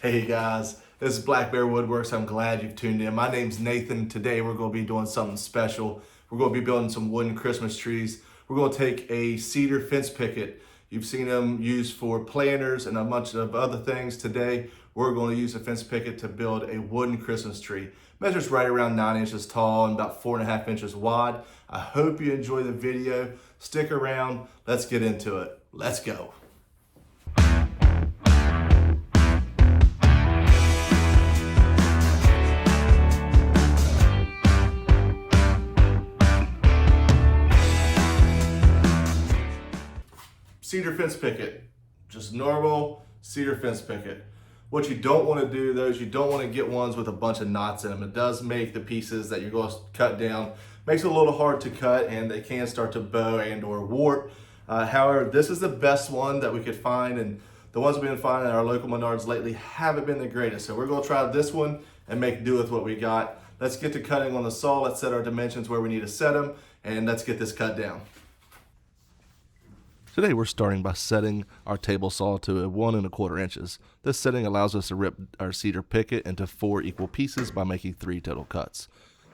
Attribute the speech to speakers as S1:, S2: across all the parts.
S1: Hey guys, this is Black Bear Woodworks. I'm glad you've tuned in. My name's Nathan. Today we're going to be doing something special. We're going to be building some wooden Christmas trees. We're going to take a cedar fence picket. You've seen them used for planters and a bunch of other things. Today we're going to use a fence picket to build a wooden Christmas tree. Measures right around 9 inches tall and about 4.5 inches wide. I hope you enjoy the video. Stick around. Let's get into it. Let's go. Cedar fence picket, just normal cedar fence picket. What you don't want to do though is you don't want to get ones with a bunch of knots in them. It does make the pieces that you're going to cut down, makes it a little hard to cut, and they can start to bow and or warp. However, this is the best one that we could find, and the ones we've been finding at our local Menards lately haven't been the greatest. So we're going to try this one and make do with what we got. Let's get to cutting on the saw. Let's set our dimensions where we need to set them, and let's get this cut down. Today we're starting by setting our table saw to 1 1/4 inches. This setting allows us to rip our cedar picket into 4 equal pieces by making 3 total cuts.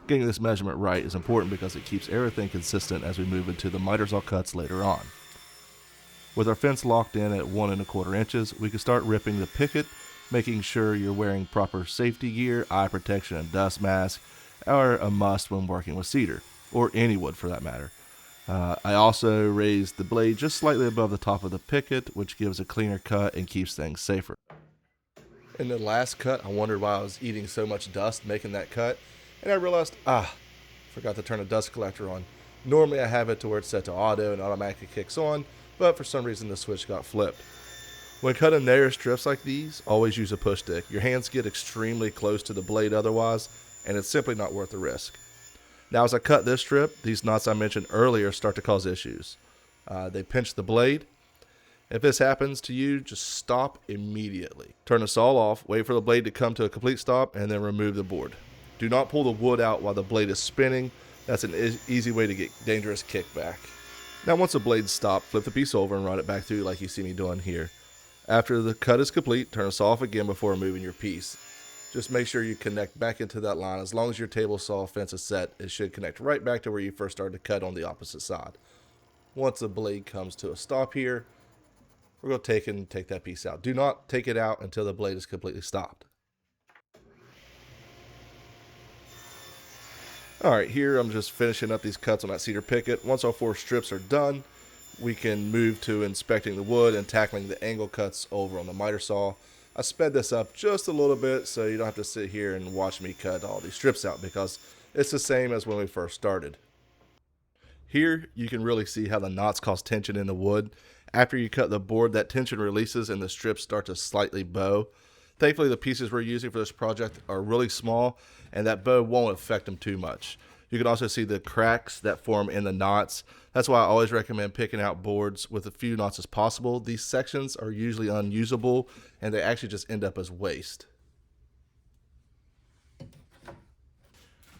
S1: Getting this measurement right is important because it keeps everything consistent as we move into the miter saw cuts later on. With our fence locked in at 1 1/4 inches, we can start ripping the picket, making sure you're wearing proper safety gear. Eye protection and dust mask are a must when working with cedar, or any wood for that matter. I also raised the blade just slightly above the top of the picket, which gives a cleaner cut and keeps things safer. In the last cut, I wondered why I was eating so much dust making that cut, and I realized, forgot to turn a dust collector on. Normally I have it to where it's set to auto and automatically kicks on, but for some reason the switch got flipped. When cutting narrow strips like these, always use a push stick. Your hands get extremely close to the blade otherwise, and it's simply not worth the risk. Now as I cut this strip, these knots I mentioned earlier start to cause issues. They pinch the blade. If this happens to you, just stop immediately. Turn the saw off, wait for the blade to come to a complete stop, and then remove the board. Do not pull the wood out while the blade is spinning. That's an easy way to get dangerous kickback. Now once the blade's stopped, flip the piece over and run it back through like you see me doing here. After the cut is complete, turn the saw off again before removing your piece. Just make sure you connect back into that line. As long as your table saw fence is set, it should connect right back to where you first started to cut on the opposite side. Once the blade comes to a stop here, we're going to take that piece out. Do not take it out until the blade is completely stopped. Alright, here I'm just finishing up these cuts on that cedar picket. Once all 4 strips are done, we can move to inspecting the wood and tackling the angle cuts over on the miter saw. I sped this up just a little bit so you don't have to sit here and watch me cut all these strips out because it's the same as when we first started. Here you can really see how the knots cause tension in the wood. After you cut the board, that tension releases and the strips start to slightly bow. Thankfully the pieces we're using for this project are really small and that bow won't affect them too much. You can also see the cracks that form in the knots. That's why I always recommend picking out boards with as few knots as possible. These sections are usually unusable and they actually just end up as waste.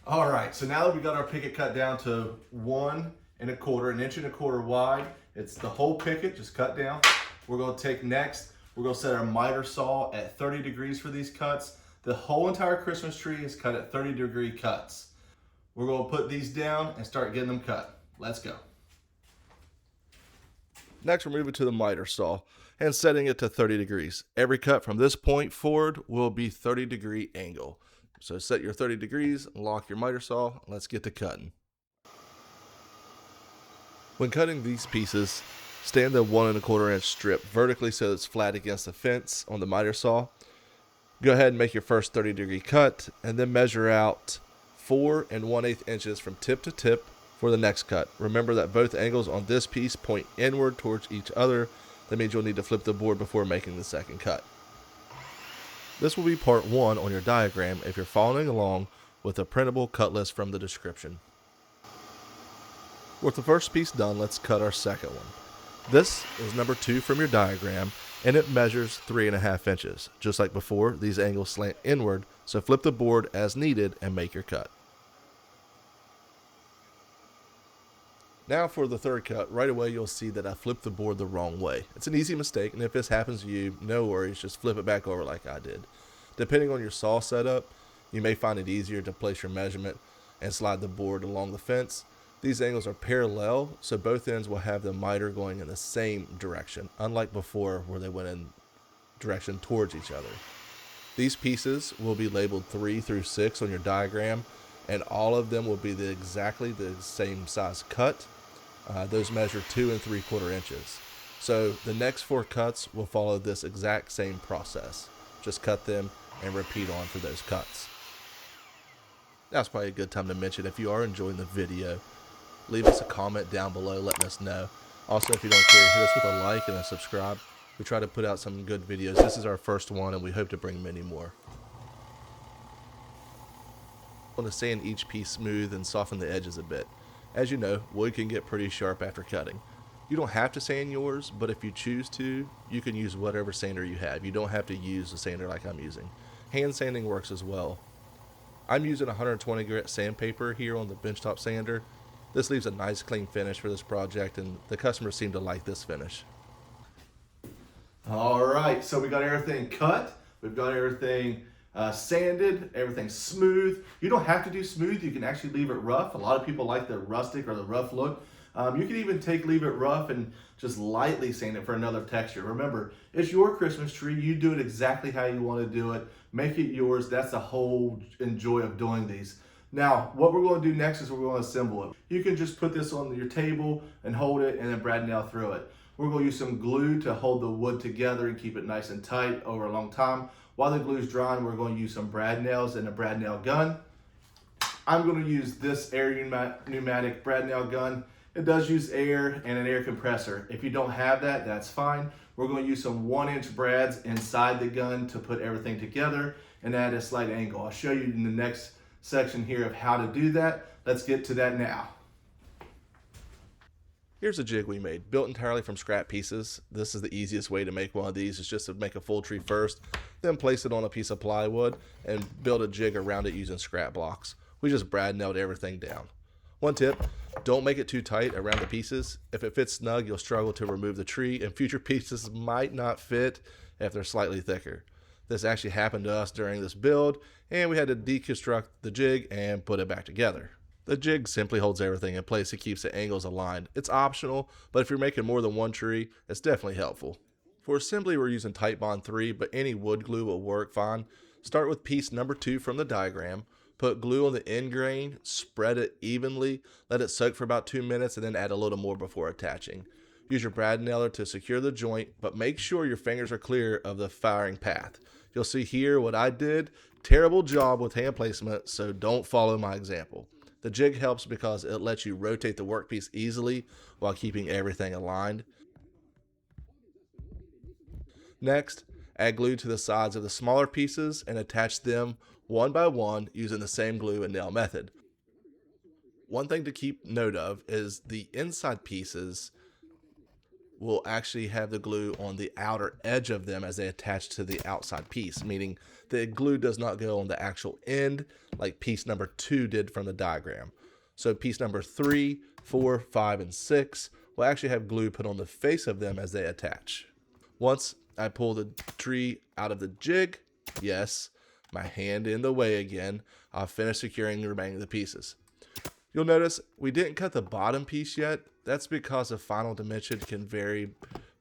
S1: All right, so now that we got our picket cut down to 1 1/4, 1 1/4 wide, it's the whole picket just cut down. We're going to take next, we're going to set our miter saw at 30 degrees for these cuts. The whole entire Christmas tree is cut at 30-degree cuts. We're going to put these down and start getting them cut. Let's go. Next, we're moving to the miter saw and setting it to 30 degrees. Every cut from this point forward will be 30-degree angle. So set your 30 degrees, lock your miter saw, and let's get to cutting. When cutting these pieces, stand the 1 1/4 inch strip vertically so it's flat against the fence on the miter saw. Go ahead and make your first 30-degree cut and then measure out 4 1/8 inches from tip to tip for the next cut. Remember that both angles on this piece point inward towards each other. That means you'll need to flip the board before making the second cut. This will be part 1 on your diagram if you're following along with a printable cut list from the description. With the first piece done, let's cut our second one. This is number 2 from your diagram and it measures 3.5 inches. Just like before, these angles slant inward, so flip the board as needed and make your cut. Now for the third cut, right away you'll see that I flipped the board the wrong way. It's an easy mistake, and if this happens to you, no worries, just flip it back over like I did. Depending on your saw setup, you may find it easier to place your measurement and slide the board along the fence. These angles are parallel, so both ends will have the miter going in the same direction, unlike before where they went in direction towards each other. These pieces will be labeled 3 through 6 on your diagram, and all of them will be exactly the same size cut. Those measure 2 3/4 inches. So the next 4 cuts will follow this exact same process. Just cut them and repeat on for those cuts. That's probably a good time to mention, if you are enjoying the video, leave us a comment down below letting us know. Also, if you don't care, hit us with a like and a subscribe. We try to put out some good videos. This is our first one, and we hope to bring many more. I want to sand each piece smooth and soften the edges a bit. As you know, wood can get pretty sharp after cutting. You don't have to sand yours, but if you choose to, you can use whatever sander you have. You don't have to use a sander like I'm using. Hand sanding works as well. I'm using 120 grit sandpaper here on the benchtop sander. This leaves a nice clean finish for this project, and the customers seem to like this finish.
S2: All right, so we got everything cut. We've got everything sanded, everything's smooth. You don't have to do smooth, you can actually leave it rough. A lot of people like the rustic or the rough look. You can even leave it rough and just lightly sand it for another texture. Remember, it's your Christmas tree. You do it exactly how you want to do it. Make it yours. That's the whole joy of doing these. Now, what we're going to do next is we're going to assemble it. You can just put this on your table and hold it and then brad nail through it. We're going to use some glue to hold the wood together and keep it nice and tight over a long time. While the glue is drying, we're going to use some brad nails and a brad nail gun. I'm going to use this air pneumatic brad nail gun. It does use air and an air compressor. If you don't have that, that's fine. We're going to use some 1-inch brads inside the gun to put everything together and add a slight angle. I'll show you in the next section here of how to do that. Let's get to that now.
S1: Here's a jig we made, built entirely from scrap pieces. This is the easiest way to make one of these, is just to make a full tree first, then place it on a piece of plywood and build a jig around it using scrap blocks. We just brad nailed everything down. One tip, don't make it too tight around the pieces. If it fits snug, you'll struggle to remove the tree, and future pieces might not fit if they're slightly thicker. This actually happened to us during this build, and we had to deconstruct the jig and put it back together. The jig simply holds everything in place. It keeps the angles aligned. It's optional, but if you're making more than one tree, it's definitely helpful. For assembly, we're using Titebond III, but any wood glue will work fine. Start with piece number 2 from the diagram. Put glue on the end grain, spread it evenly, let it soak for about 2 minutes, and then add a little more before attaching. Use your brad nailer to secure the joint, but make sure your fingers are clear of the firing path. You'll see here what I did. Terrible job with hand placement, so don't follow my example. The jig helps because it lets you rotate the workpiece easily while keeping everything aligned. Next, add glue to the sides of the smaller pieces and attach them one by one using the same glue and nail method. One thing to keep note of is the inside pieces will actually have the glue on the outer edge of them as they attach to the outside piece, meaning the glue does not go on the actual end like piece number 2 did from the diagram. So piece number 3, 4, 5, and 6 will actually have glue put on the face of them as they attach. Once I pull the tree out of the jig, yes, my hand in the way again, I'll finish securing the remaining of the pieces. You'll notice we didn't cut the bottom piece yet. That's because the final dimension can vary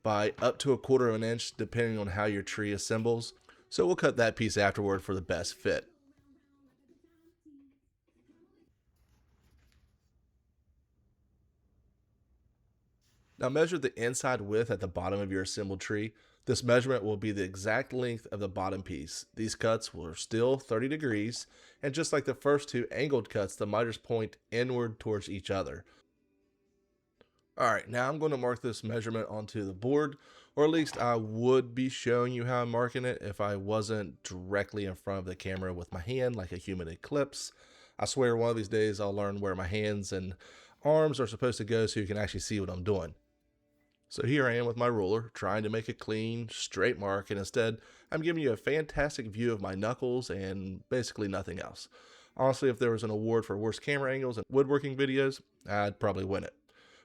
S1: by up to 1/4 of an inch depending on how your tree assembles. So we'll cut that piece afterward for the best fit. Now measure the inside width at the bottom of your assembled tree. This measurement will be the exact length of the bottom piece. These cuts were still 30 degrees, and just like the first 2 angled cuts, the miters point inward towards each other. Alright, now I'm going to mark this measurement onto the board, or at least I would be showing you how I'm marking it if I wasn't directly in front of the camera with my hand like a human eclipse. I swear one of these days I'll learn where my hands and arms are supposed to go so you can actually see what I'm doing. So here I am with my ruler, trying to make a clean, straight mark, and instead, I'm giving you a fantastic view of my knuckles and basically nothing else. Honestly, if there was an award for worst camera angles in woodworking videos, I'd probably win it.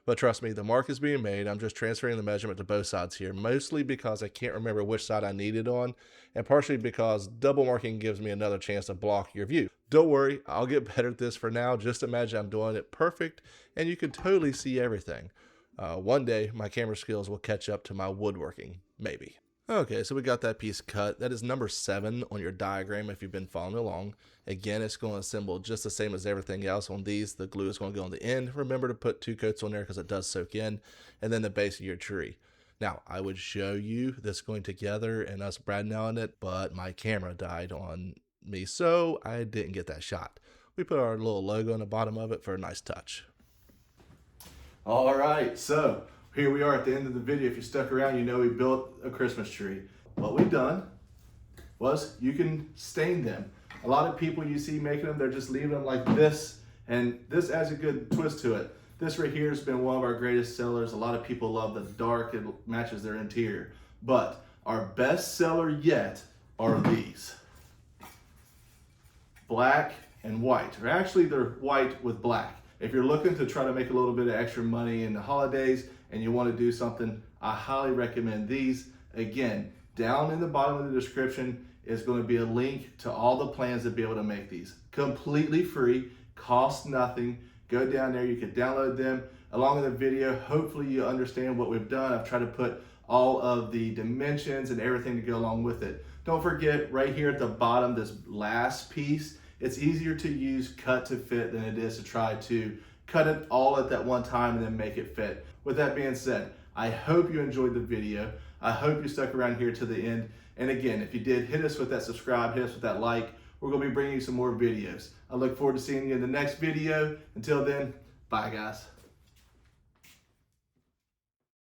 S1: But trust me, the mark is being made. I'm just transferring the measurement to both sides here, mostly because I can't remember which side I need it on, and partially because double marking gives me another chance to block your view. Don't worry, I'll get better at this. For now, just imagine I'm doing it perfect, and you can totally see everything. One day, my camera skills will catch up to my woodworking, maybe. Okay, so we got that piece cut. That is number 7 on your diagram if you've been following along. Again, it's going to assemble just the same as everything else on these. The glue is going to go on the end. Remember to put 2 coats on there because it does soak in. And then the base of your tree. Now, I would show you this going together and us bradding on it, but my camera died on me, so I didn't get that shot. We put our little logo on the bottom of it for a nice touch.
S2: All right, so here we are at the end of the video. If you stuck around, you know we built a Christmas tree. What we've done was you can stain them. A lot of people you see making them, they're just leaving them like this, and this adds a good twist to it. This right here has been one of our greatest sellers. A lot of people love the dark, it matches their interior. But our best seller yet are these. Black and white, or actually they're white with black. If you're looking to try to make a little bit of extra money in the holidays and you want to do something, I highly recommend these. Again, down in the bottom of the description is going to be a link to all the plans to be able to make these. Completely free, cost nothing. Go down there, you can download them. Along with the video, hopefully you understand what we've done. I've tried to put all of the dimensions and everything to go along with it. Don't forget, right here at the bottom, this last piece, it's easier to use cut to fit than it is to try to cut it all at that one time and then make it fit. With that being said, I hope you enjoyed the video. I hope you stuck around here to the end. And again, if you did, hit us with that subscribe, hit us with that like. We're going to be bringing you some more videos. I look forward to seeing you in the next video. Until then, bye guys.